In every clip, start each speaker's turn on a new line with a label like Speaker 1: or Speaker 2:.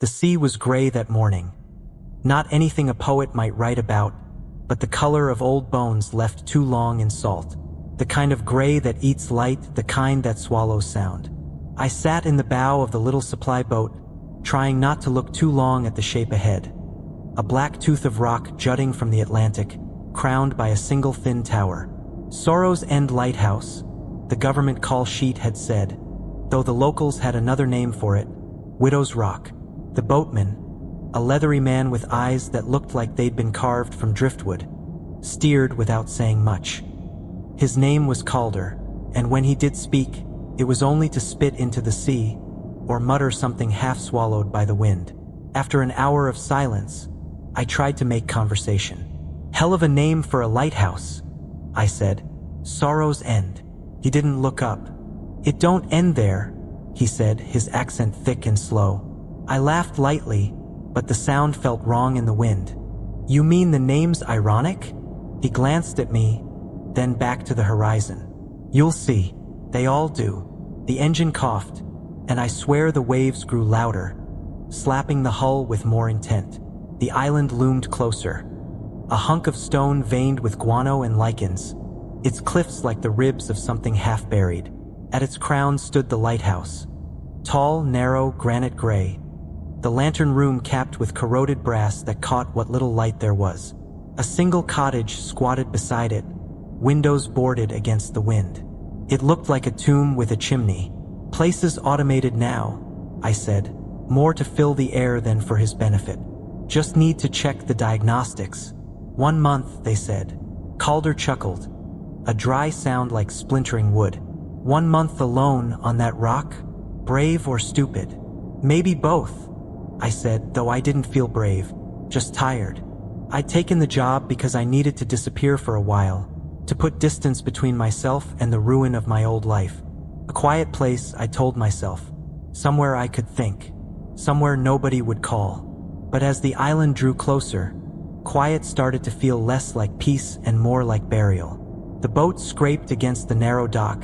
Speaker 1: The sea was gray that morning. Not anything a poet might write about, but the color of old bones left too long in salt. The kind of gray that eats light, the kind that swallows sound. I sat in the bow of the little supply boat, trying not to look too long at the shape ahead. A black tooth of rock jutting from the Atlantic, crowned by a single thin tower. Sorrow's End Lighthouse, the government call sheet had said, though the locals had another name for it, Widow's Rock. The boatman, a leathery man with eyes that looked like they'd been carved from driftwood, steered without saying much. His name was Calder, and when he did speak, it was only to spit into the sea, or mutter something half-swallowed by the wind. After an hour of silence, I tried to make conversation. "Hell of a name for a lighthouse," I said. "Sorrow's End." He didn't look up. "It don't end there," he said, his accent thick and slow. I laughed lightly, but the sound felt wrong in the wind. "You mean the name's ironic?" He glanced at me, then back to the horizon. "You'll see. They all do." The engine coughed, and I swear the waves grew louder, slapping the hull with more intent. The island loomed closer. A hunk of stone veined with guano and lichens, its cliffs like the ribs of something half-buried. At its crown stood the lighthouse. Tall, narrow, granite gray. The lantern room capped with corroded brass that caught what little light there was. A single cottage squatted beside it, windows boarded against the wind. It looked like a tomb with a chimney. "Places automated now," I said, more to fill the air than for his benefit. "Just need to check the diagnostics." "1 month, they said." Calder chuckled, a dry sound like splintering wood. 1 month alone on that rock? Brave or stupid? "Maybe both," I said, though I didn't feel brave, just tired. I'd taken the job because I needed to disappear for a while, to put distance between myself and the ruin of my old life. A quiet place, I told myself. Somewhere I could think. Somewhere nobody would call. But as the island drew closer, quiet started to feel less like peace and more like burial. The boat scraped against the narrow dock,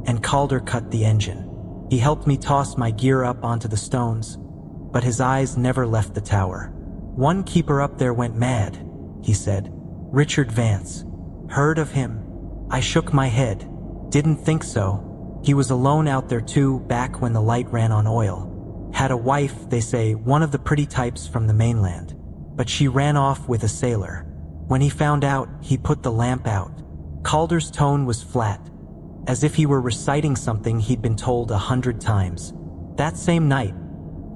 Speaker 1: and Calder cut the engine. He helped me toss my gear up onto the stones, but his eyes never left the tower. "One keeper up there went mad," he said. "Richard Vance. Heard of him?" I shook my head. "Didn't think so. He was alone out there too, back when the light ran on oil. Had a wife, they say, one of the pretty types from the mainland. But she ran off with a sailor. When he found out, he put the lamp out." Calder's tone was flat, as if he were reciting something he'd been told 100 times. That same night,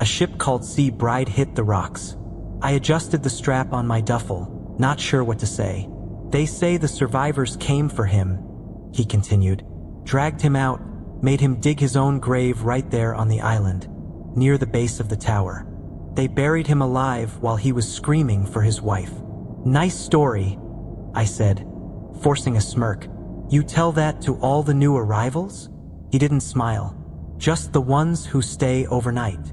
Speaker 1: a ship called Sea Bride hit the rocks. I adjusted the strap on my duffel, not sure what to say. "They say the survivors came for him," he continued. "Dragged him out, made him dig his own grave right there on the island, near the base of the tower. They buried him alive while he was screaming for his wife." "Nice story," I said, forcing a smirk. "You tell that to all the new arrivals?" He didn't smile. "Just the ones who stay overnight."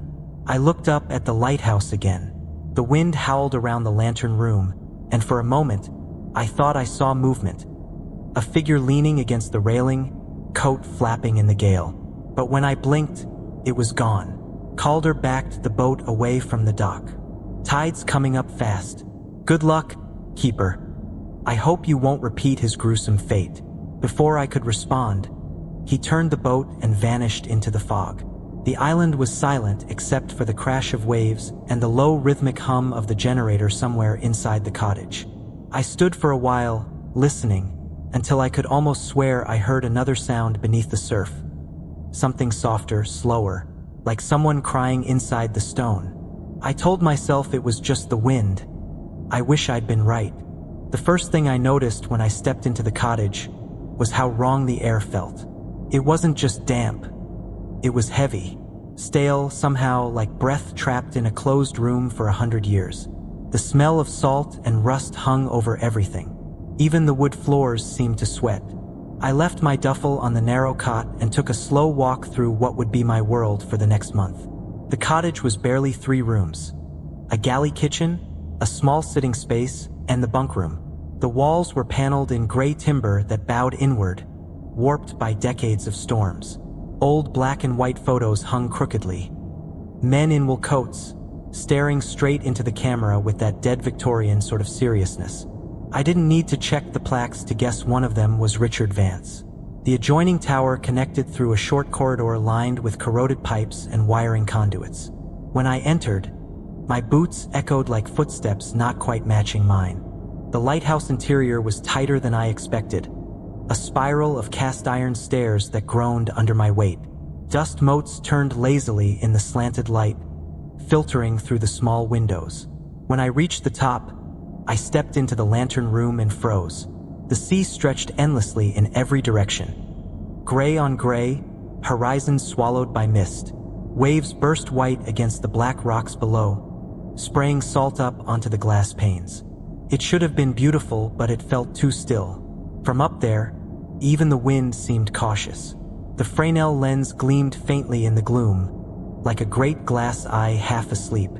Speaker 1: I looked up at the lighthouse again. The wind howled around the lantern room, and for a moment, I thought I saw movement. A figure leaning against the railing, coat flapping in the gale. But when I blinked, it was gone. Calder backed the boat away from the dock. "Tide's coming up fast. Good luck, keeper. I hope you won't repeat his gruesome fate." Before I could respond, he turned the boat and vanished into the fog. The island was silent except for the crash of waves and the low rhythmic hum of the generator somewhere inside the cottage. I stood for a while, listening, until I could almost swear I heard another sound beneath the surf. Something softer, slower, like someone crying inside the stone. I told myself it was just the wind. I wish I'd been right. The first thing I noticed when I stepped into the cottage was how wrong the air felt. It wasn't just damp. It was heavy, stale, somehow like breath trapped in a closed room for 100 years. The smell of salt and rust hung over everything. Even the wood floors seemed to sweat. I left my duffel on the narrow cot and took a slow walk through what would be my world for the next month. The cottage was barely 3 rooms. A galley kitchen, a small sitting space, and the bunk room. The walls were paneled in gray timber that bowed inward, warped by decades of storms. Old black and white photos hung crookedly. Men in wool coats, staring straight into the camera with that dead Victorian sort of seriousness. I didn't need to check the plaques to guess one of them was Richard Vance. The adjoining tower connected through a short corridor lined with corroded pipes and wiring conduits. When I entered, my boots echoed like footsteps not quite matching mine. The lighthouse interior was tighter than I expected, a spiral of cast-iron stairs that groaned under my weight. Dust motes turned lazily in the slanted light, filtering through the small windows. When I reached the top, I stepped into the lantern room and froze. The sea stretched endlessly in every direction. Gray on gray, horizons swallowed by mist. Waves burst white against the black rocks below, spraying salt up onto the glass panes. It should have been beautiful, but it felt too still. From up there, even the wind seemed cautious. The Fresnel lens gleamed faintly in the gloom, like a great glass eye half asleep.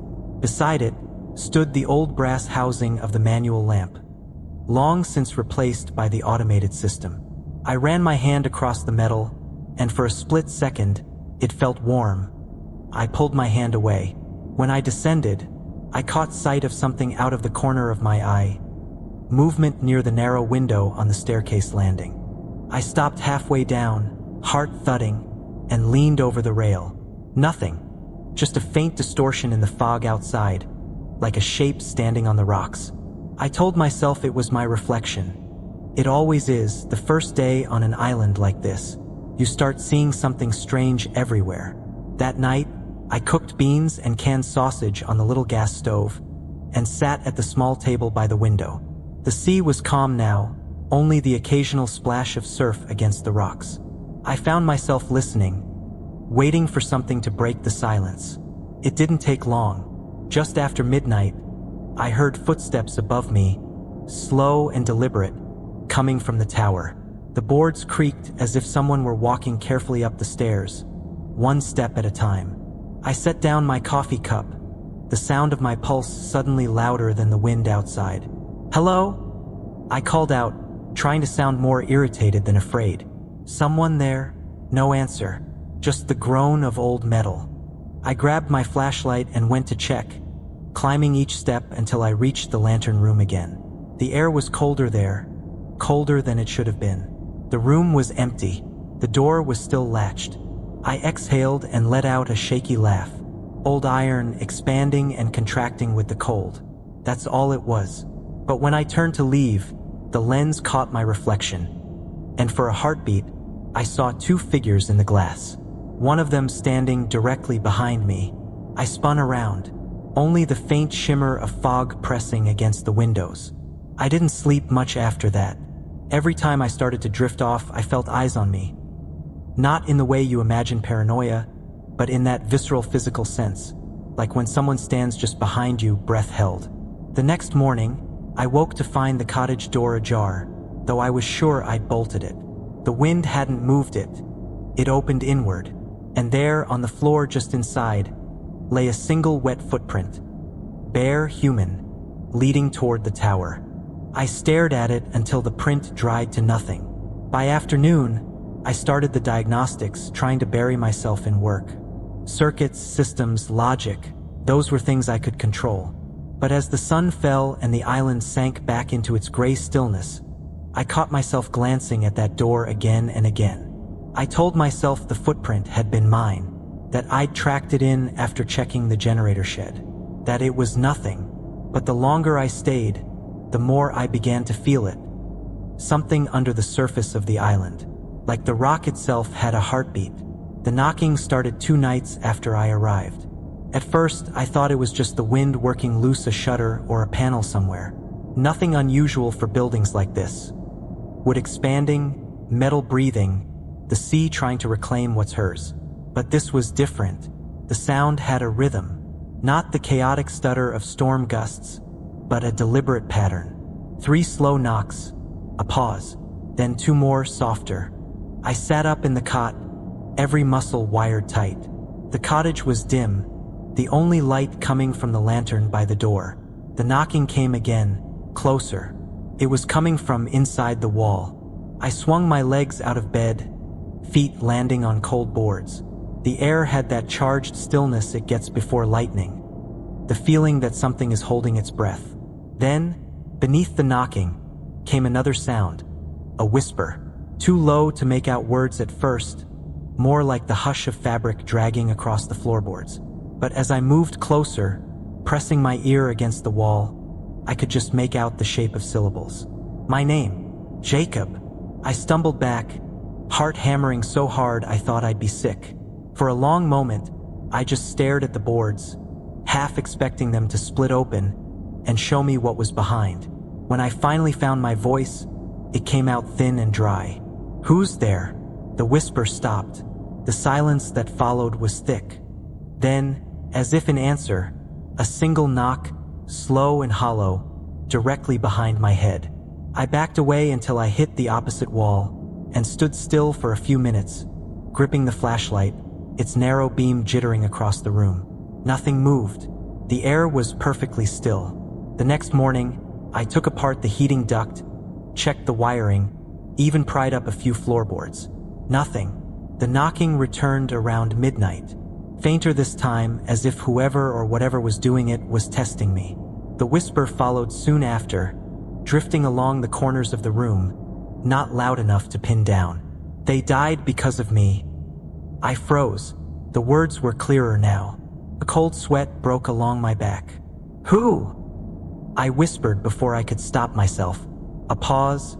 Speaker 1: Beside it stood the old brass housing of the manual lamp, long since replaced by the automated system. I ran my hand across the metal, and for a split second, it felt warm. I pulled my hand away. When I descended, I caught sight of something out of the corner of my eye, movement near the narrow window on the staircase landing. I stopped halfway down, heart thudding, and leaned over the rail. Nothing, just a faint distortion in the fog outside, like a shape standing on the rocks. I told myself it was my reflection. It always is, the first day on an island like this. You start seeing something strange everywhere. That night, I cooked beans and canned sausage on the little gas stove and sat at the small table by the window. The sea was calm now, only the occasional splash of surf against the rocks. I found myself listening, waiting for something to break the silence. It didn't take long. Just after midnight, I heard footsteps above me, slow and deliberate, coming from the tower. The boards creaked as if someone were walking carefully up the stairs, one step at a time. I set down my coffee cup, the sound of my pulse suddenly louder than the wind outside. "Hello?" I called out, trying to sound more irritated than afraid. "Someone there?" No answer, just the groan of old metal. I grabbed my flashlight and went to check, climbing each step until I reached the lantern room again. The air was colder there, colder than it should have been. The room was empty. The door was still latched. I exhaled and let out a shaky laugh. Old iron expanding and contracting with the cold. That's all it was. But when I turned to leave, the lens caught my reflection, and for a heartbeat, I saw two figures in the glass. One of them standing directly behind me. I spun around, only the faint shimmer of fog pressing against the windows. I didn't sleep much after that. Every time I started to drift off, I felt eyes on me. Not in the way you imagine paranoia, but in that visceral physical sense, like when someone stands just behind you, breath held. The next morning, I woke to find the cottage door ajar, though I was sure I'd bolted it. The wind hadn't moved it. It opened inward, and there, on the floor just inside, lay a single wet footprint, bare, human, leading toward the tower. I stared at it until the print dried to nothing. By afternoon, I started the diagnostics, trying to bury myself in work. Circuits, systems, logic, those were things I could control. But as the sun fell and the island sank back into its gray stillness, I caught myself glancing at that door again and again. I told myself the footprint had been mine, that I'd tracked it in after checking the generator shed, that it was nothing. But the longer I stayed, the more I began to feel it. Something under the surface of the island, like the rock itself had a heartbeat. The knocking started 2 nights after I arrived. At first, I thought it was just the wind working loose a shutter or a panel somewhere. Nothing unusual for buildings like this. Wood expanding, metal breathing, the sea trying to reclaim what's hers. But this was different. The sound had a rhythm, not the chaotic stutter of storm gusts, but a deliberate pattern. 3 slow knocks, a pause, then 2 more, softer. I sat up in the cot, every muscle wired tight. The cottage was dim, the only light coming from the lantern by the door. The knocking came again, closer. It was coming from inside the wall. I swung my legs out of bed, feet landing on cold boards. The air had that charged stillness it gets before lightning. the feeling that something is holding its breath. Then, beneath the knocking, came another sound, a whisper, too low to make out words at first, more like the hush of fabric dragging across the floorboards. But as I moved closer, pressing my ear against the wall, I could just make out the shape of syllables. My name, Jacob. I stumbled back, heart hammering so hard I thought I'd be sick. For a long moment, I just stared at the boards, half expecting them to split open and show me what was behind. When I finally found my voice, it came out thin and dry. "Who's there?" The whisper stopped. The silence that followed was thick. Then, as if in answer, a single knock, slow and hollow, directly behind my head. I backed away until I hit the opposite wall and stood still for a few minutes, gripping the flashlight, its narrow beam jittering across the room. Nothing moved. The air was perfectly still. The next morning, I took apart the heating duct, checked the wiring, even pried up a few floorboards. Nothing. The knocking returned around midnight, fainter this time, as if whoever or whatever was doing it was testing me. The whisper followed soon after, drifting along the corners of the room, not loud enough to pin down. "They died because of me." I froze. The words were clearer now. A cold sweat broke along my back. "Who?" I whispered before I could stop myself. A pause.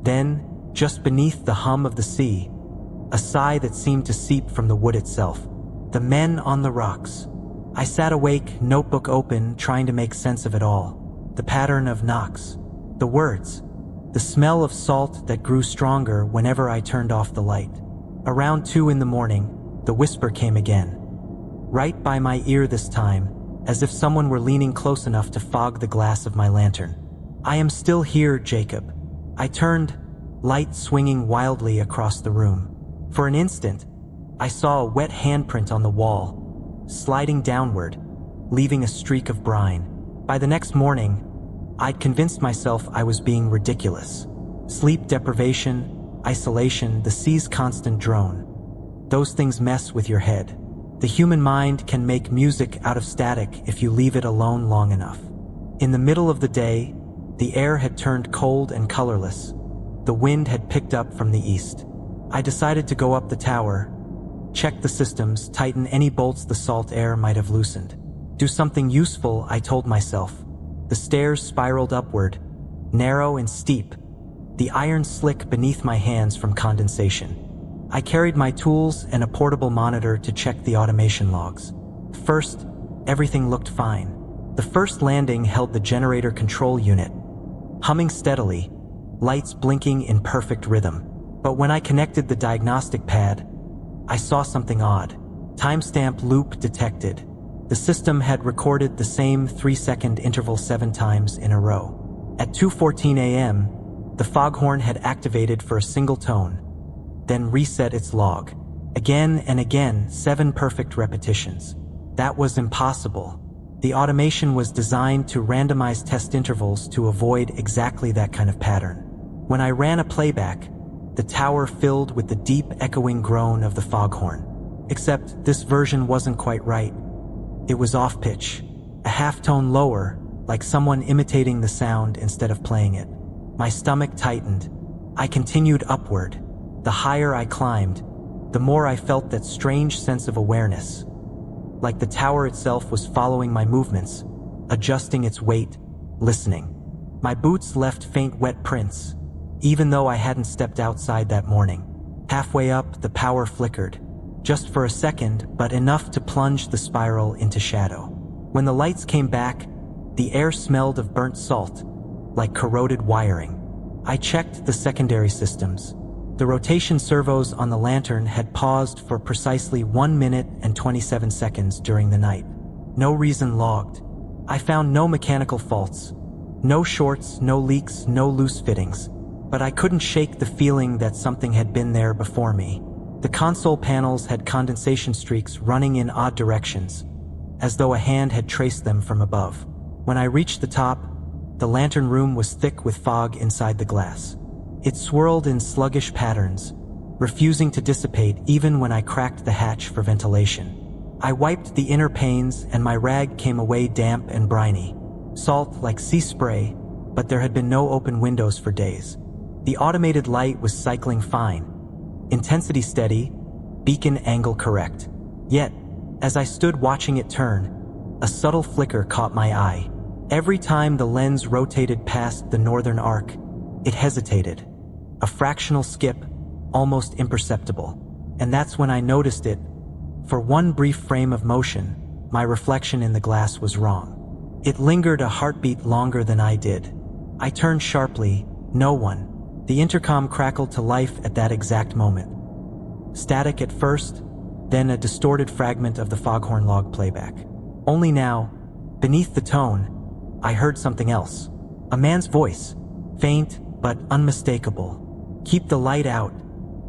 Speaker 1: Then, just beneath the hum of the sea, a sigh that seemed to seep from the wood itself. "The men on the rocks." I sat awake, notebook open, trying to make sense of it all. The pattern of knocks. The words. The smell of salt that grew stronger whenever I turned off the light. Around 2 in the morning, the whisper came again. Right by my ear this time, as if someone were leaning close enough to fog the glass of my lantern. "I am still here, Jacob." I turned, light swinging wildly across the room. For an instant, I saw a wet handprint on the wall, sliding downward, leaving a streak of brine. By the next morning, I'd convinced myself I was being ridiculous. Sleep deprivation, isolation, the sea's constant drone. Those things mess with your head. The human mind can make music out of static if you leave it alone long enough. In the middle of the day, the air had turned cold and colorless. The wind had picked up from the east. I decided to go up the tower, check the systems, tighten any bolts the salt air might have loosened. Do something useful, I told myself. The stairs spiraled upward, narrow and steep, the iron slick beneath my hands from condensation. I carried my tools and a portable monitor to check the automation logs. First, everything looked fine. The first landing held the generator control unit, humming steadily, lights blinking in perfect rhythm. But when I connected the diagnostic pad, I saw something odd. Timestamp loop detected. The system had recorded the same 3-second interval 7 times in a row. At 2:14 a.m., the foghorn had activated for a single tone, then reset its log. Again and again, 7 perfect repetitions. That was impossible. The automation was designed to randomize test intervals to avoid exactly that kind of pattern. When I ran a playback, the tower filled with the deep echoing groan of the foghorn. Except this version wasn't quite right. It was off-pitch, a half-tone lower, like someone imitating the sound instead of playing it. My stomach tightened. I continued upward. The higher I climbed, the more I felt that strange sense of awareness. Like the tower itself was following my movements, adjusting its weight, listening. My boots left faint wet prints, even though I hadn't stepped outside that morning. Halfway up, the power flickered. Just for a second, but enough to plunge the spiral into shadow. When the lights came back, the air smelled of burnt salt, like corroded wiring. I checked the secondary systems. The rotation servos on the lantern had paused for precisely 1 minute and 27 seconds during the night. No reason logged. I found no mechanical faults, no shorts, no leaks, no loose fittings. But I couldn't shake the feeling that something had been there before me. The console panels had condensation streaks running in odd directions, as though a hand had traced them from above. When I reached the top, the lantern room was thick with fog inside the glass. It swirled in sluggish patterns, refusing to dissipate even when I cracked the hatch for ventilation. I wiped the inner panes and my rag came away damp and briny. Salt like sea spray, but there had been no open windows for days. The automated light was cycling fine. Intensity steady, beacon angle correct. Yet, as I stood watching it turn, a subtle flicker caught my eye. Every time the lens rotated past the northern arc, it hesitated. A fractional skip, almost imperceptible. And that's when I noticed it. For one brief frame of motion, my reflection in the glass was wrong. It lingered a heartbeat longer than I did. I turned sharply, no one. The intercom crackled to life at that exact moment. Static at first, then a distorted fragment of the foghorn log playback. Only now, beneath the tone, I heard something else. A man's voice, faint but unmistakable. "Keep the light out.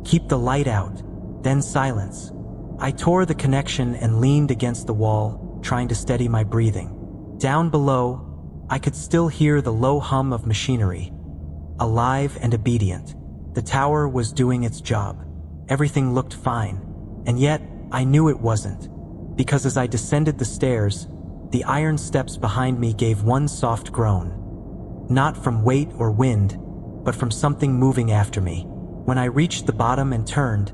Speaker 1: Keep the light out." Then silence. I tore the connection and leaned against the wall, trying to steady my breathing. Down below, I could still hear the low hum of machinery. Alive and obedient. The tower was doing its job. Everything looked fine. And yet, I knew it wasn't. Because as I descended the stairs, the iron steps behind me gave one soft groan. Not from weight or wind, but from something moving after me. When I reached the bottom and turned,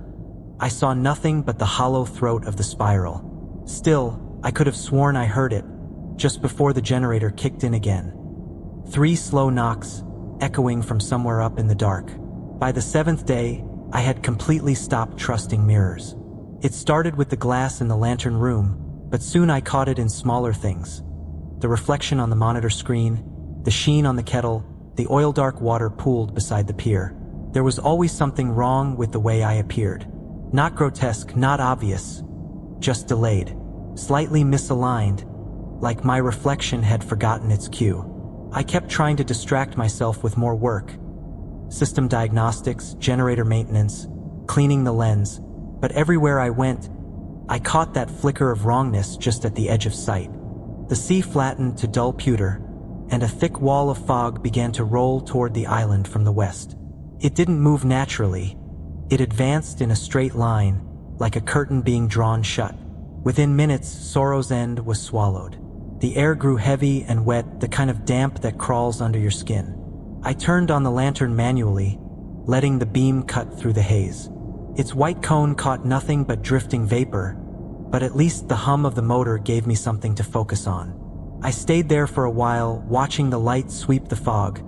Speaker 1: I saw nothing but the hollow throat of the spiral. Still, I could have sworn I heard it, just before the generator kicked in again. 3 slow knocks, echoing from somewhere up in the dark. By the 7th day, I had completely stopped trusting mirrors. It started with the glass in the lantern room, but soon I caught it in smaller things. The reflection on the monitor screen, the sheen on the kettle, the oil-dark water pooled beside the pier. There was always something wrong with the way I appeared. Not grotesque, not obvious, just delayed, slightly misaligned, like my reflection had forgotten its cue. I kept trying to distract myself with more work. System diagnostics, generator maintenance, cleaning the lens, but everywhere I went, I caught that flicker of wrongness just at the edge of sight. The sea flattened to dull pewter, and a thick wall of fog began to roll toward the island from the west. It didn't move naturally. It advanced in a straight line, like a curtain being drawn shut. Within minutes, Sorrow's End was swallowed. The air grew heavy and wet, the kind of damp that crawls under your skin. I turned on the lantern manually, letting the beam cut through the haze. Its white cone caught nothing but drifting vapor, but at least the hum of the motor gave me something to focus on. I stayed there for a while, watching the light sweep the fog,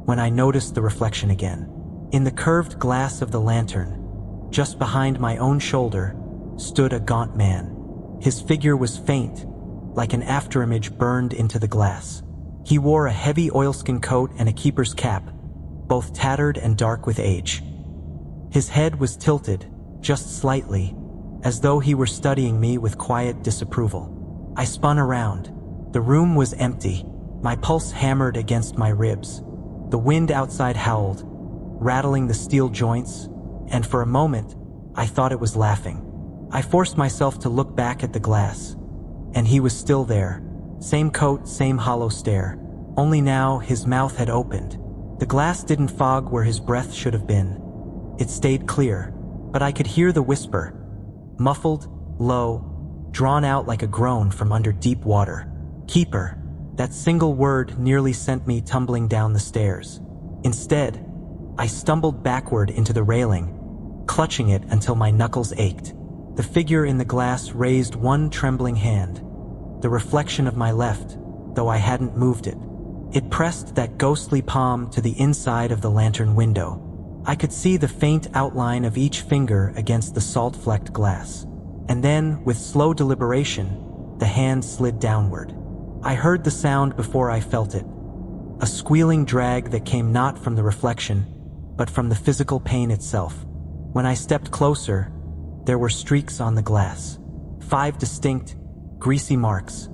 Speaker 1: when I noticed the reflection again. In the curved glass of the lantern, just behind my own shoulder, stood a gaunt man. His figure was faint, like an afterimage burned into the glass. He wore a heavy oilskin coat and a keeper's cap, both tattered and dark with age. His head was tilted, just slightly, as though he were studying me with quiet disapproval. I spun around. The room was empty. My pulse hammered against my ribs. The wind outside howled, rattling the steel joints, and for a moment, I thought it was laughing. I forced myself to look back at the glass, and he was still there. Same coat, same hollow stare. Only now, his mouth had opened. The glass didn't fog where his breath should have been. It stayed clear, but I could hear the whisper, muffled, low, drawn out like a groan from under deep water. Keeper. That single word nearly sent me tumbling down the stairs. Instead, I stumbled backward into the railing, clutching it until my knuckles ached. The figure in the glass raised one trembling hand, the reflection of my left, though I hadn't moved it. It pressed that ghostly palm to the inside of the lantern window. I could see the faint outline of each finger against the salt-flecked glass. And then, with slow deliberation, the hand slid downward. I heard the sound before I felt it. A squealing drag that came not from the reflection, but from the physical pain itself. When I stepped closer, there were streaks on the glass. 5 distinct, greasy marks,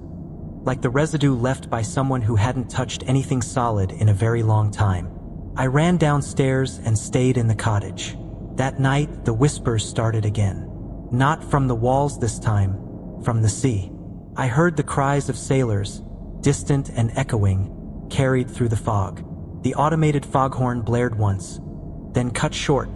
Speaker 1: like the residue left by someone who hadn't touched anything solid in a very long time. I ran downstairs and stayed in the cottage. That night, the whispers started again. Not from the walls this time, from the sea. I heard the cries of sailors, distant and echoing, carried through the fog. The automated foghorn blared once, then cut short,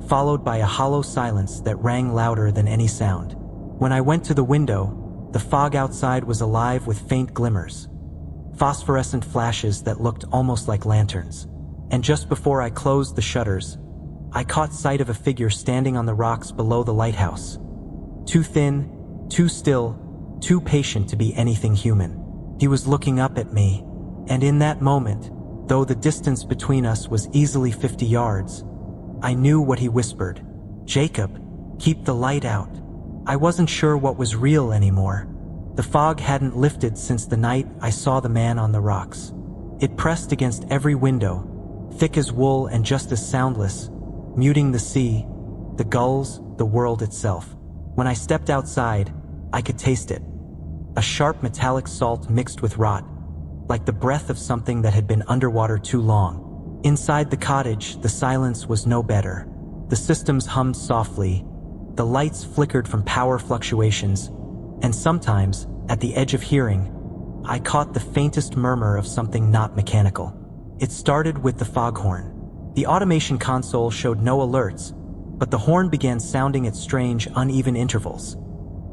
Speaker 1: followed by a hollow silence that rang louder than any sound. When I went to the window, the fog outside was alive with faint glimmers, phosphorescent flashes that looked almost like lanterns. And just before I closed the shutters, I caught sight of a figure standing on the rocks below the lighthouse. Too thin, too still, too patient to be anything human. He was looking up at me, and in that moment, though the distance between us was easily 50 yards, I knew what he whispered. "Jacob, keep the light out." I wasn't sure what was real anymore. The fog hadn't lifted since the night I saw the man on the rocks. It pressed against every window, thick as wool and just as soundless, muting the sea, the gulls, the world itself. When I stepped outside, I could taste it. A sharp metallic salt mixed with rot, like the breath of something that had been underwater too long. Inside the cottage, the silence was no better. The systems hummed softly, the lights flickered from power fluctuations, and sometimes, at the edge of hearing, I caught the faintest murmur of something not mechanical. It started with the foghorn. The automation console showed no alerts, but the horn began sounding at strange, uneven intervals.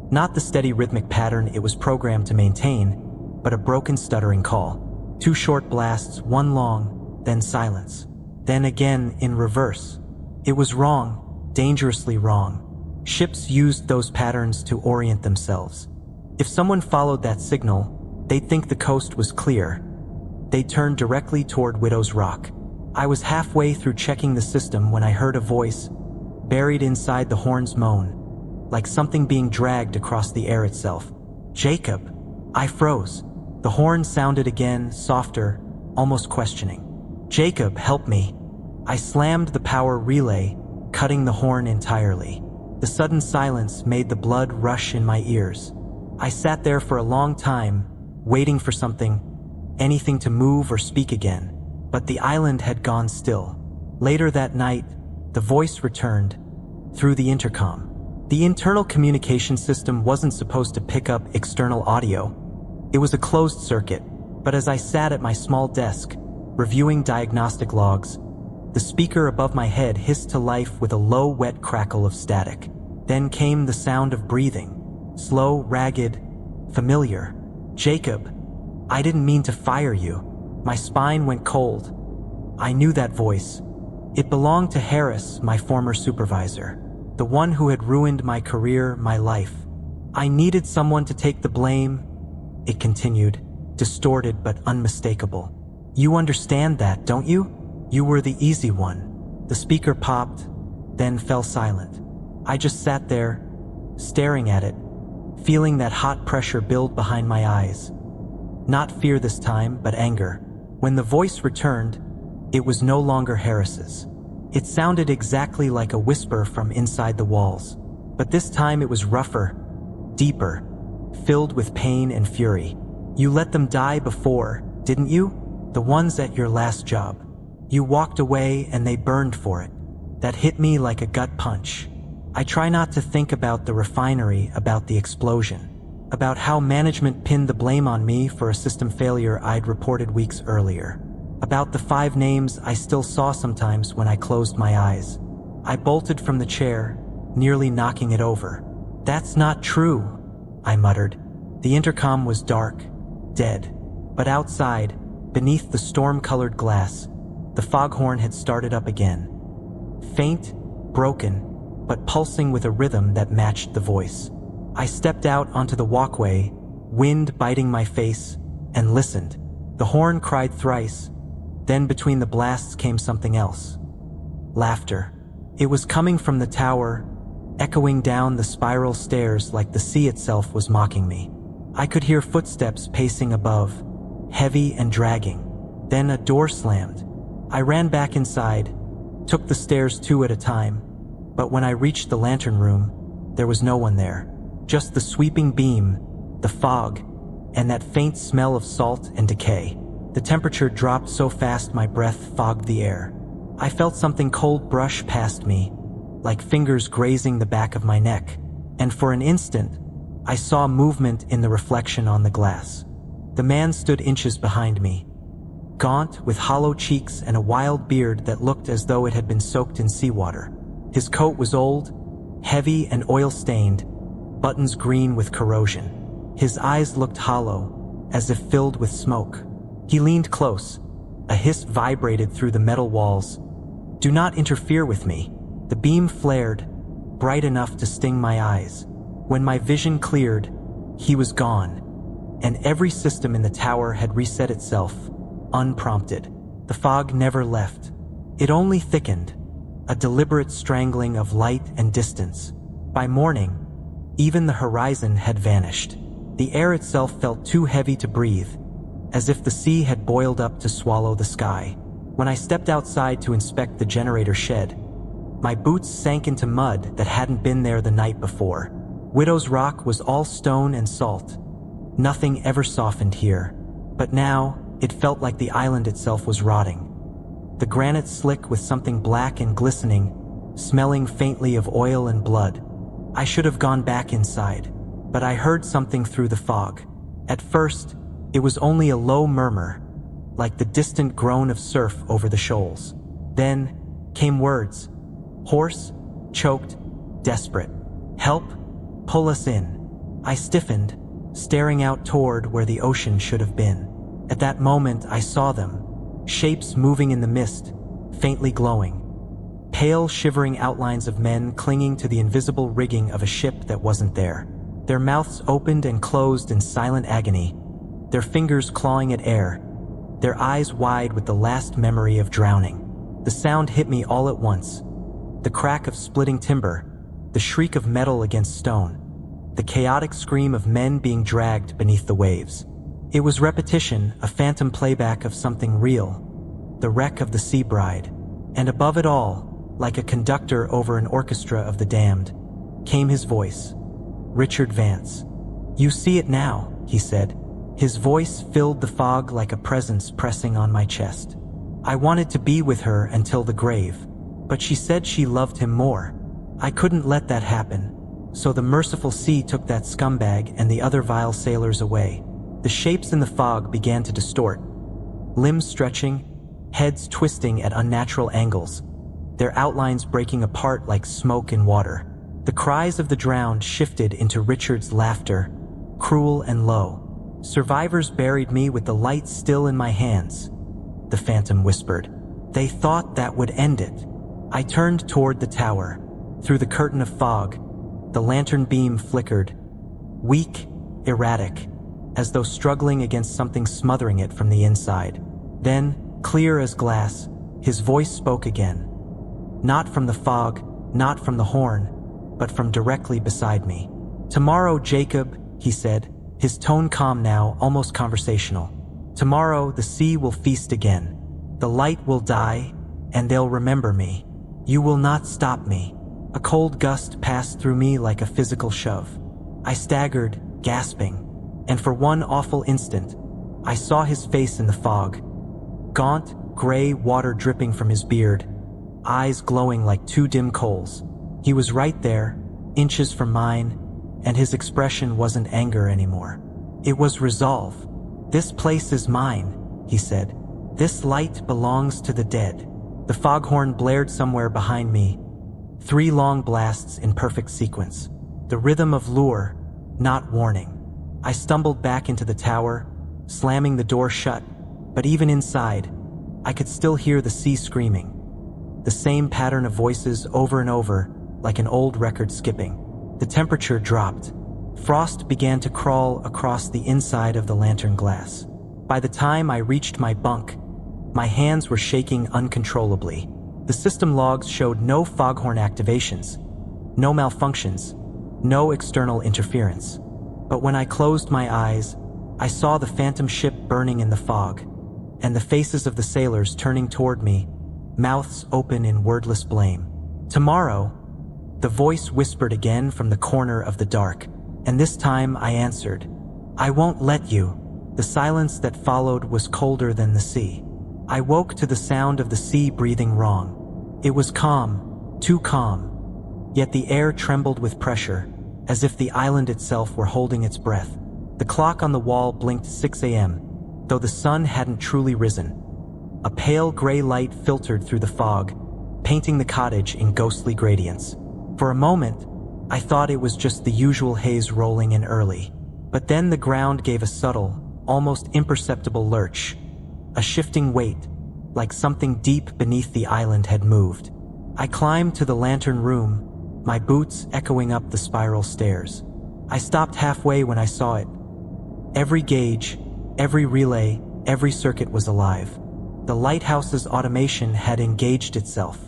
Speaker 1: Not the steady rhythmic pattern it was programmed to maintain, but a broken, stuttering call. 2 short blasts, one long, then silence. Then again in reverse. It was wrong, dangerously wrong. Ships used those patterns to orient themselves. If someone followed that signal, they'd think the coast was clear. They'd turn directly toward Widow's Rock. I was halfway through checking the system when I heard a voice, buried inside the horn's moan, like something being dragged across the air itself. "Jacob." I froze. The horn sounded again, softer, almost questioning. "Jacob, help me." I slammed the power relay, cutting the horn entirely. The sudden silence made the blood rush in my ears. I sat there for a long time, waiting for something, anything to move or speak again. But the island had gone still. Later that night, the voice returned, through the intercom. The internal communication system wasn't supposed to pick up external audio. It was a closed circuit, but as I sat at my small desk, reviewing diagnostic logs, the speaker above my head hissed to life with a low, wet crackle of static. Then came the sound of breathing, slow, ragged, familiar. "Jacob, I didn't mean to fire you." My spine went cold. I knew that voice. It belonged to Harris, my former supervisor, the one who had ruined my career, my life. "I needed someone to take the blame," it continued, distorted but unmistakable. "You understand that, don't you? You were the easy one." The speaker popped, then fell silent. I just sat there, staring at it, feeling that hot pressure build behind my eyes. Not fear this time, but anger. When the voice returned, it was no longer Harris's. It sounded exactly like a whisper from inside the walls. But this time it was rougher, deeper, filled with pain and fury. "You let them die before, didn't you? The ones at your last job. You walked away and they burned for it." That hit me like a gut punch. I try not to think about the refinery, about the explosion, about how management pinned the blame on me for a system failure I'd reported weeks earlier, about the 5 names I still saw sometimes when I closed my eyes. I bolted from the chair, nearly knocking it over. "That's not true," I muttered. The intercom was dark, dead, but outside, beneath the storm-colored glass, the foghorn had started up again. Faint, broken, but pulsing with a rhythm that matched the voice. I stepped out onto the walkway, wind biting my face, and listened. The horn cried thrice, then between the blasts came something else. Laughter. It was coming from the tower, echoing down the spiral stairs like the sea itself was mocking me. I could hear footsteps pacing above, heavy and dragging. Then a door slammed. I ran back inside, took the stairs 2 at a time, but when I reached the lantern room, there was no one there. Just the sweeping beam, the fog, and that faint smell of salt and decay. The temperature dropped so fast my breath fogged the air. I felt something cold brush past me, like fingers grazing the back of my neck, and for an instant, I saw movement in the reflection on the glass. The man stood inches behind me, gaunt, with hollow cheeks and a wild beard that looked as though it had been soaked in seawater. His coat was old, heavy and oil-stained, buttons green with corrosion. His eyes looked hollow, as if filled with smoke. He leaned close. A hiss vibrated through the metal walls. "Do not interfere with me." The beam flared, bright enough to sting my eyes. When my vision cleared, he was gone, and every system in the tower had reset itself, unprompted. The fog never left. It only thickened, a deliberate strangling of light and distance. By morning, even the horizon had vanished. The air itself felt too heavy to breathe, as if the sea had boiled up to swallow the sky. When I stepped outside to inspect the generator shed, my boots sank into mud that hadn't been there the night before. Widow's Rock was all stone and salt. Nothing ever softened here, but now it felt like the island itself was rotting. The granite slick with something black and glistening, smelling faintly of oil and blood. I should have gone back inside, but I heard something through the fog. At first, it was only a low murmur, like the distant groan of surf over the shoals. Then came words, hoarse, choked, desperate. "Help! Pull us in." I stiffened, staring out toward where the ocean should have been. At that moment, I saw them, shapes moving in the mist, faintly glowing. Pale, shivering outlines of men clinging to the invisible rigging of a ship that wasn't there. Their mouths opened and closed in silent agony, their fingers clawing at air, their eyes wide with the last memory of drowning. The sound hit me all at once. The crack of splitting timber, the shriek of metal against stone, the chaotic scream of men being dragged beneath the waves. It was repetition, a phantom playback of something real, the wreck of the Sea Bride. And above it all, like a conductor over an orchestra of the damned, came his voice. "Richard Vance. You see it now," he said. His voice filled the fog like a presence pressing on my chest. I wanted to be with her until the grave, but she said she loved him more. I couldn't let that happen, so the merciful sea took that scumbag and the other vile sailors away. The shapes in the fog began to distort, limbs stretching, heads twisting at unnatural angles, their outlines breaking apart like smoke in water. The cries of the drowned shifted into Richard's laughter, cruel and low. "Survivors buried me with the light still in my hands," the phantom whispered. "They thought that would end it." I turned toward the tower. Through the curtain of fog, the lantern beam flickered, weak, erratic, as though struggling against something smothering it from the inside. Then, clear as glass, his voice spoke again. Not from the fog, not from the horn, but from directly beside me. "Tomorrow, Jacob," he said, his tone calm now, almost conversational. "Tomorrow, the sea will feast again. The light will die, and they'll remember me. You will not stop me." A cold gust passed through me like a physical shove. I staggered, gasping, and for one awful instant, I saw his face in the fog. Gaunt, gray water dripping from his beard, eyes glowing like two dim coals. He was right there, inches from mine, and his expression wasn't anger anymore. It was resolve. "This place is mine," he said. "This light belongs to the dead." The foghorn blared somewhere behind me, 3 long blasts in perfect sequence. The rhythm of lure, not warning. I stumbled back into the tower, slamming the door shut, but even inside, I could still hear the sea screaming. The same pattern of voices over and over, like an old record skipping. The temperature dropped. Frost began to crawl across the inside of the lantern glass. By the time I reached my bunk, my hands were shaking uncontrollably. The system logs showed no foghorn activations, no malfunctions, no external interference. But when I closed my eyes, I saw the phantom ship burning in the fog, and the faces of the sailors turning toward me, mouths open in wordless blame. "Tomorrow," the voice whispered again from the corner of the dark, and this time I answered, "I won't let you." The silence that followed was colder than the sea. I woke to the sound of the sea breathing wrong. It was calm, too calm, yet the air trembled with pressure, as if the island itself were holding its breath. The clock on the wall blinked 6 a.m., though the sun hadn't truly risen. A pale gray light filtered through the fog, painting the cottage in ghostly gradients. For a moment, I thought it was just the usual haze rolling in early. But then the ground gave a subtle, almost imperceptible lurch. A shifting weight, like something deep beneath the island had moved. I climbed to the lantern room, my boots echoing up the spiral stairs. I stopped halfway when I saw it. Every gauge, every relay, every circuit was alive. The lighthouse's automation had engaged itself.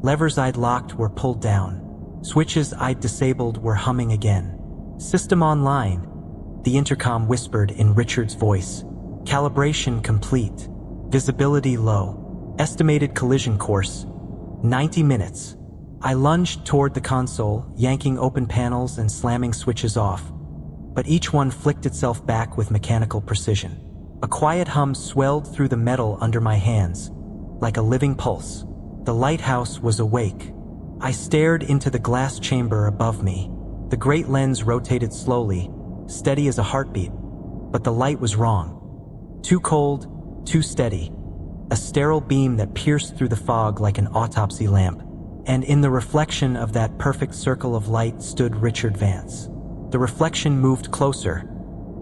Speaker 1: Levers I'd locked were pulled down. Switches I'd disabled were humming again. "System online," the intercom whispered in Richard's voice. "Calibration complete. Visibility low. Estimated collision course, 90 minutes. I lunged toward the console, yanking open panels and slamming switches off. But each one flicked itself back with mechanical precision. A quiet hum swelled through the metal under my hands, like a living pulse. The lighthouse was awake. I stared into the glass chamber above me. The great lens rotated slowly, steady as a heartbeat, but the light was wrong. Too cold, too steady. A sterile beam that pierced through the fog like an autopsy lamp. And in the reflection of that perfect circle of light stood Richard Vance. The reflection moved closer.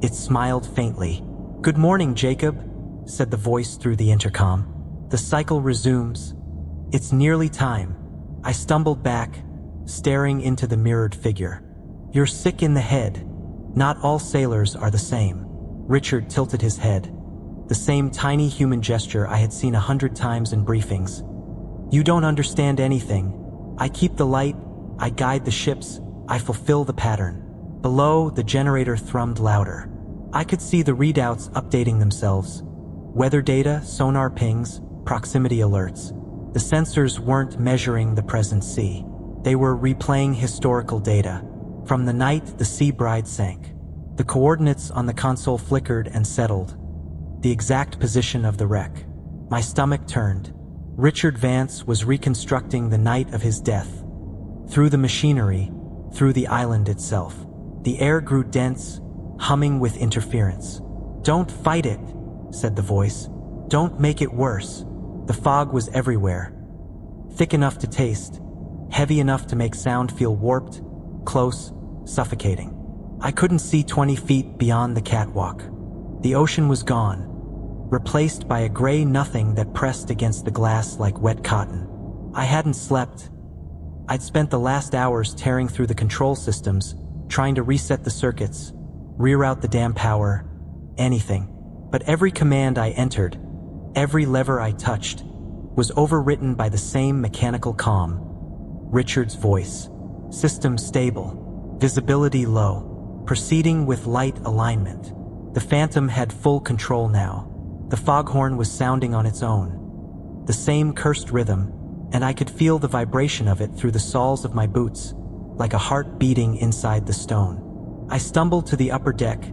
Speaker 1: It smiled faintly. "Good morning, Jacob," said the voice through the intercom. "The cycle resumes. It's nearly time." I stumbled back, staring into the mirrored figure. "You're sick in the head. Not all sailors are the same." Richard tilted his head. The same tiny human gesture I had seen 100 times in briefings. "You don't understand anything. I keep the light, I guide the ships, I fulfill the pattern." Below, the generator thrummed louder. I could see the readouts updating themselves. Weather data, sonar pings, proximity alerts. The sensors weren't measuring the present sea. They were replaying historical data. From the night the Sea Bride sank. The coordinates on the console flickered and settled. The exact position of the wreck. My stomach turned. Richard Vance was reconstructing the night of his death. Through the machinery, through the island itself. The air grew dense, humming with interference. "Don't fight it," said the voice. "Don't make it worse." The fog was everywhere. Thick enough to taste, heavy enough to make sound feel warped, close, suffocating. I couldn't see 20 feet beyond the catwalk. The ocean was gone, replaced by a gray nothing that pressed against the glass like wet cotton. I hadn't slept. I'd spent the last hours tearing through the control systems, trying to reset the circuits, reroute the damn power, anything. But every command I entered, every lever I touched, was overwritten by the same mechanical calm. Richard's voice. System stable. Visibility low. Proceeding with light alignment. The Phantom had full control now. The foghorn was sounding on its own. The same cursed rhythm, and I could feel the vibration of it through the soles of my boots, like a heart beating inside the stone. I stumbled to the upper deck,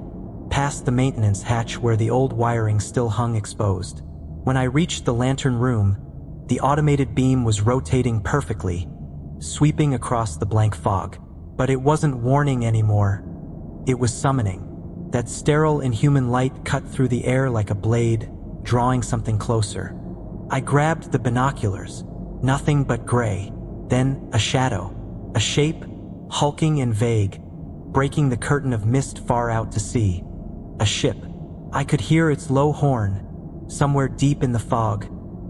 Speaker 1: past the maintenance hatch where the old wiring still hung exposed. When I reached the lantern room, the automated beam was rotating perfectly, sweeping across the blank fog. But it wasn't warning anymore. It was summoning. That sterile, inhuman light cut through the air like a blade, drawing something closer. I grabbed the binoculars. Nothing but gray. Then a shadow. A shape, hulking and vague, breaking the curtain of mist far out to sea. A ship. I could hear its low horn, somewhere deep in the fog,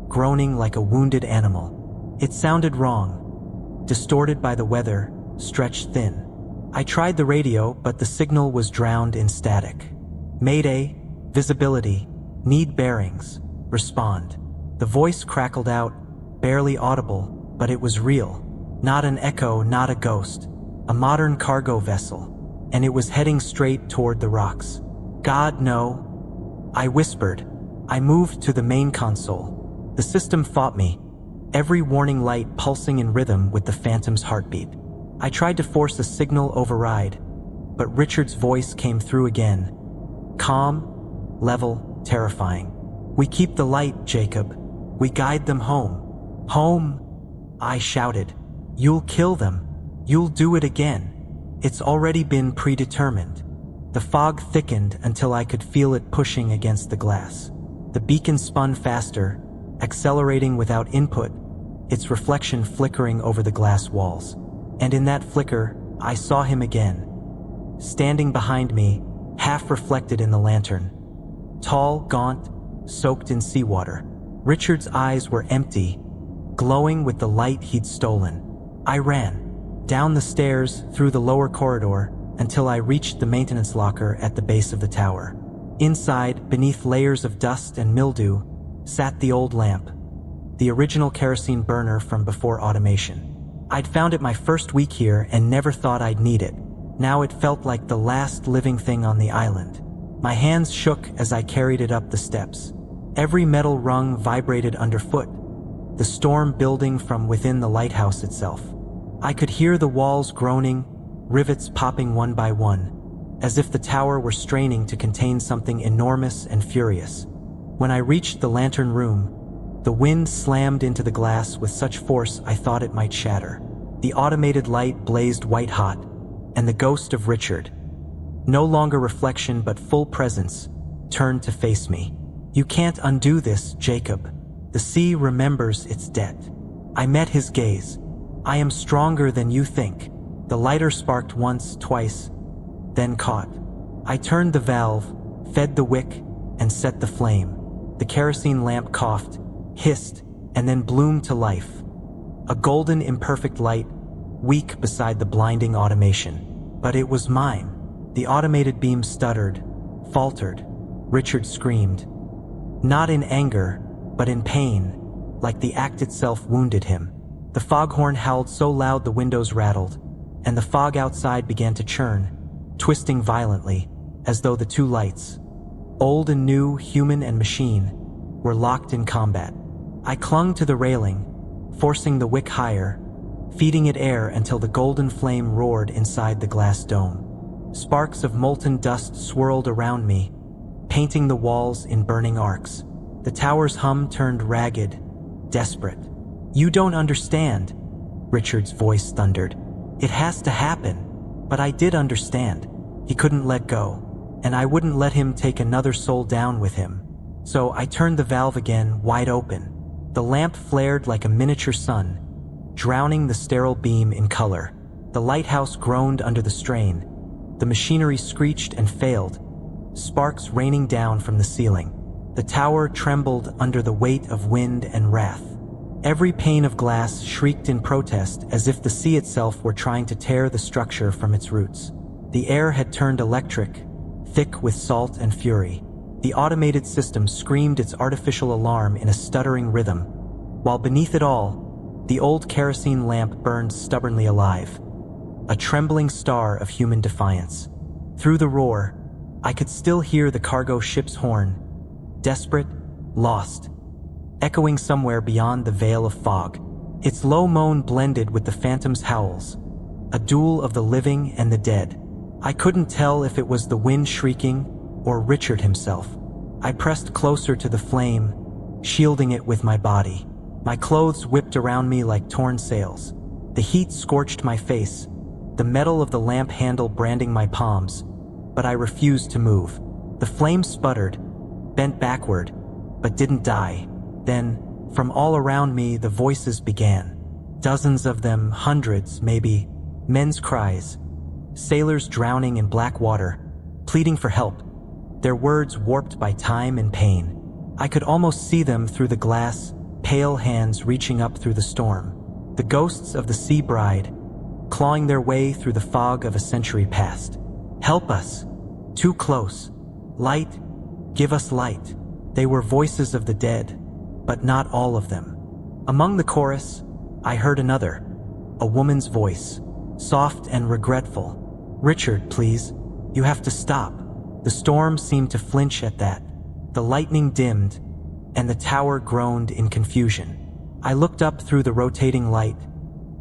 Speaker 1: groaning like a wounded animal. It sounded wrong. Distorted by the weather, stretched thin. I tried the radio, but the signal was drowned in static. "Mayday, visibility, need bearings, respond." The voice crackled out, barely audible, but it was real. Not an echo, not a ghost. A modern cargo vessel, and it was heading straight toward the rocks. "God, no," I whispered. I moved to the main console. The system fought me, every warning light pulsing in rhythm with the Phantom's heartbeat. I tried to force a signal override, but Richard's voice came through again. Calm, level, terrifying. "We keep the light, Jacob. We guide them home." "Home?" I shouted. "You'll kill them. You'll do it again. It's already been predetermined." The fog thickened until I could feel it pushing against the glass. The beacon spun faster, accelerating without input, its reflection flickering over the glass walls. And in that flicker, I saw him again, standing behind me, half reflected in the lantern. Tall, gaunt, soaked in seawater. Richard's eyes were empty, glowing with the light he'd stolen. I ran, down the stairs, through the lower corridor, until I reached the maintenance locker at the base of the tower. Inside, beneath layers of dust and mildew, sat the old lamp, the original kerosene burner from before automation. I'd found it my first week here and never thought I'd need it. Now it felt like the last living thing on the island. My hands shook as I carried it up the steps. Every metal rung vibrated underfoot, the storm building from within the lighthouse itself. I could hear the walls groaning, rivets popping one by one, as if the tower were straining to contain something enormous and furious. When I reached the lantern room, the wind slammed into the glass with such force I thought it might shatter. The automated light blazed white-hot, and the ghost of Richard, no longer reflection but full presence, turned to face me. "You can't undo this, Jacob. The sea remembers its debt." I met his gaze. "I am stronger than you think." The lighter sparked once, twice, then caught. I turned the valve, fed the wick, and set the flame. The kerosene lamp coughed, hissed, and then bloomed to life. A golden, imperfect light, weak beside the blinding automation. But it was mine. The automated beam stuttered, faltered. Richard screamed. Not in anger, but in pain, like the act itself wounded him. The foghorn howled so loud the windows rattled, and the fog outside began to churn, twisting violently, as though the two lights, old and new, human and machine, were locked in combat. I clung to the railing, forcing the wick higher, feeding it air until the golden flame roared inside the glass dome. Sparks of molten dust swirled around me, painting the walls in burning arcs. The tower's hum turned ragged, desperate. "You don't understand," Richard's voice thundered. "It has to happen." But I did understand. He couldn't let go, and I wouldn't let him take another soul down with him. So I turned the valve again, wide open. The lamp flared like a miniature sun, drowning the sterile beam in color. The lighthouse groaned under the strain. The machinery screeched and failed, sparks raining down from the ceiling. The tower trembled under the weight of wind and wrath. Every pane of glass shrieked in protest, as if the sea itself were trying to tear the structure from its roots. The air had turned electric, thick with salt and fury. The automated system screamed its artificial alarm in a stuttering rhythm, while beneath it all, the old kerosene lamp burned stubbornly alive, a trembling star of human defiance. Through the roar, I could still hear the cargo ship's horn, desperate, lost, echoing somewhere beyond the veil of fog. Its low moan blended with the phantom's howls, a duel of the living and the dead. I couldn't tell if it was the wind shrieking or Richard himself. I pressed closer to the flame, shielding it with my body. My clothes whipped around me like torn sails. The heat scorched my face, the metal of the lamp handle branding my palms, but I refused to move. The flame sputtered, bent backward, but didn't die. Then, from all around me, the voices began. Dozens of them, hundreds, maybe. Men's cries. Sailors drowning in black water, pleading for help. Their words warped by time and pain. I could almost see them through the glass, pale hands reaching up through the storm. The ghosts of the sea bride, clawing their way through the fog of a century past. "Help us! Too close! Light! Give us light!" They were voices of the dead, but not all of them. Among the chorus, I heard another, a woman's voice, soft and regretful. "Richard, please, you have to stop." The storm seemed to flinch at that. The lightning dimmed, and the tower groaned in confusion. I looked up through the rotating light,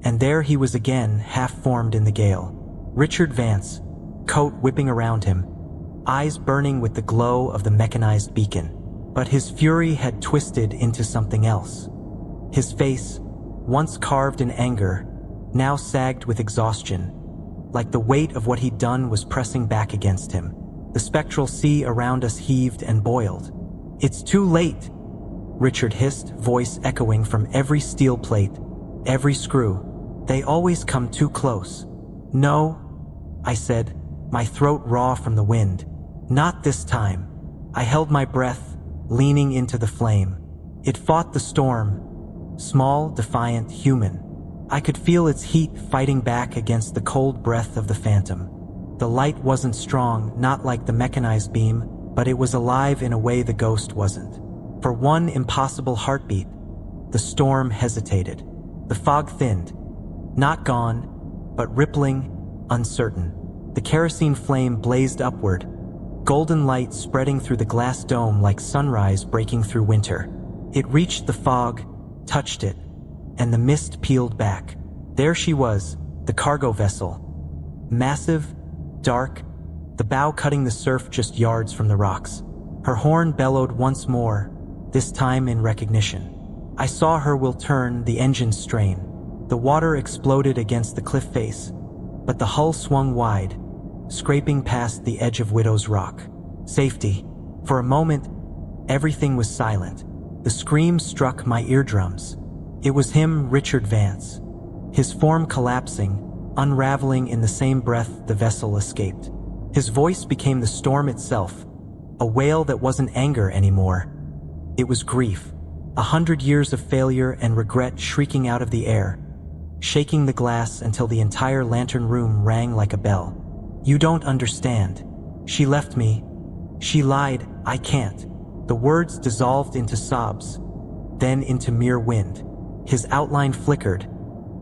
Speaker 1: and there he was again, half-formed in the gale. Richard Vance, coat whipping around him, eyes burning with the glow of the mechanized beacon. But his fury had twisted into something else. His face, once carved in anger, now sagged with exhaustion, like the weight of what he'd done was pressing back against him. The spectral sea around us heaved and boiled. "It's too late," Richard hissed, voice echoing from every steel plate, every screw. "They always come too close." "No," I said, my throat raw from the wind. "Not this time." I held my breath, leaning into the flame. It fought the storm, small, defiant, human. I could feel its heat fighting back against the cold breath of the phantom. The light wasn't strong, not like the mechanized beam, but it was alive in a way the ghost wasn't. For one impossible heartbeat, the storm hesitated. The fog thinned, not gone, but rippling, uncertain. The kerosene flame blazed upward, golden light spreading through the glass dome like sunrise breaking through winter. It reached the fog, touched it, and the mist peeled back. There she was, the cargo vessel. Massive, dark, the bow cutting the surf just yards from the rocks. Her horn bellowed once more, this time in recognition. I saw her wheel turn, the engines strain. The water exploded against the cliff face, but the hull swung wide, scraping past the edge of Widow's Rock. Safety. For a moment, everything was silent. The scream struck my eardrums. It was him, Richard Vance. His form collapsing, unraveling in the same breath the vessel escaped. His voice became the storm itself, a wail that wasn't anger anymore. It was grief. 100 years of failure and regret shrieking out of the air, shaking the glass until the entire lantern room rang like a bell. "You don't understand. She left me. She lied. I can't." The words dissolved into sobs, then into mere wind. His outline flickered,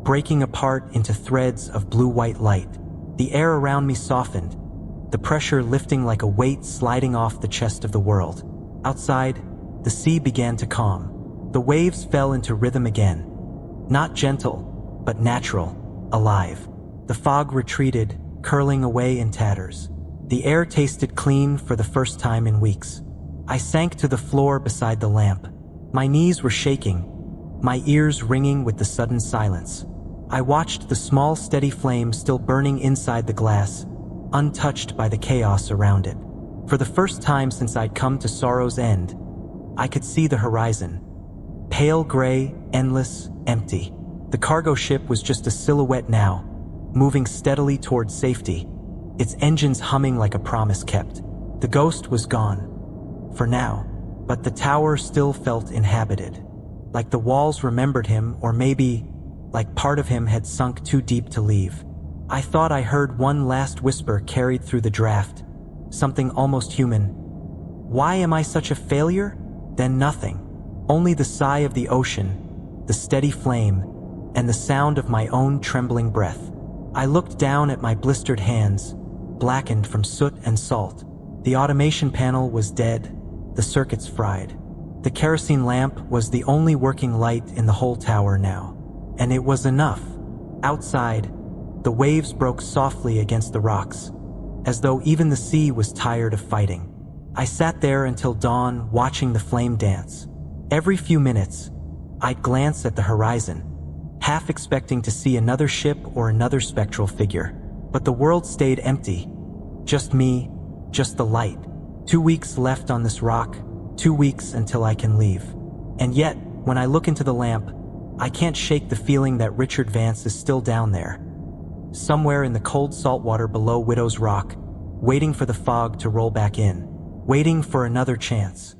Speaker 1: breaking apart into threads of blue-white light. The air around me softened, the pressure lifting like a weight sliding off the chest of the world. Outside, the sea began to calm. The waves fell into rhythm again. Not gentle, but natural, alive. The fog retreated, curling away in tatters. The air tasted clean for the first time in weeks. I sank to the floor beside the lamp. My knees were shaking, my ears ringing with the sudden silence. I watched the small, steady flame still burning inside the glass, untouched by the chaos around it. For the first time since I'd come to sorrow's end, I could see the horizon. Pale gray, endless, empty. The cargo ship was just a silhouette now, moving steadily towards safety, its engines humming like a promise kept. The ghost was gone. For now. But the tower still felt inhabited. Like the walls remembered him, or maybe, like part of him had sunk too deep to leave. I thought I heard one last whisper carried through the draft. Something almost human. "Why am I such a failure?" Then nothing. Only the sigh of the ocean, the steady flame, and the sound of my own trembling breath. I looked down at my blistered hands, blackened from soot and salt. The automation panel was dead, the circuits fried. The kerosene lamp was the only working light in the whole tower now. And it was enough. Outside, the waves broke softly against the rocks, as though even the sea was tired of fighting. I sat there until dawn, watching the flame dance. Every few minutes, I'd glance at the horizon, half expecting to see another ship or another spectral figure. But the world stayed empty. Just me, just the light. 2 weeks left on this rock, 2 weeks until I can leave. And yet, when I look into the lamp, I can't shake the feeling that Richard Vance is still down there, somewhere in the cold salt water below Widow's Rock, waiting for the fog to roll back in, waiting for another chance.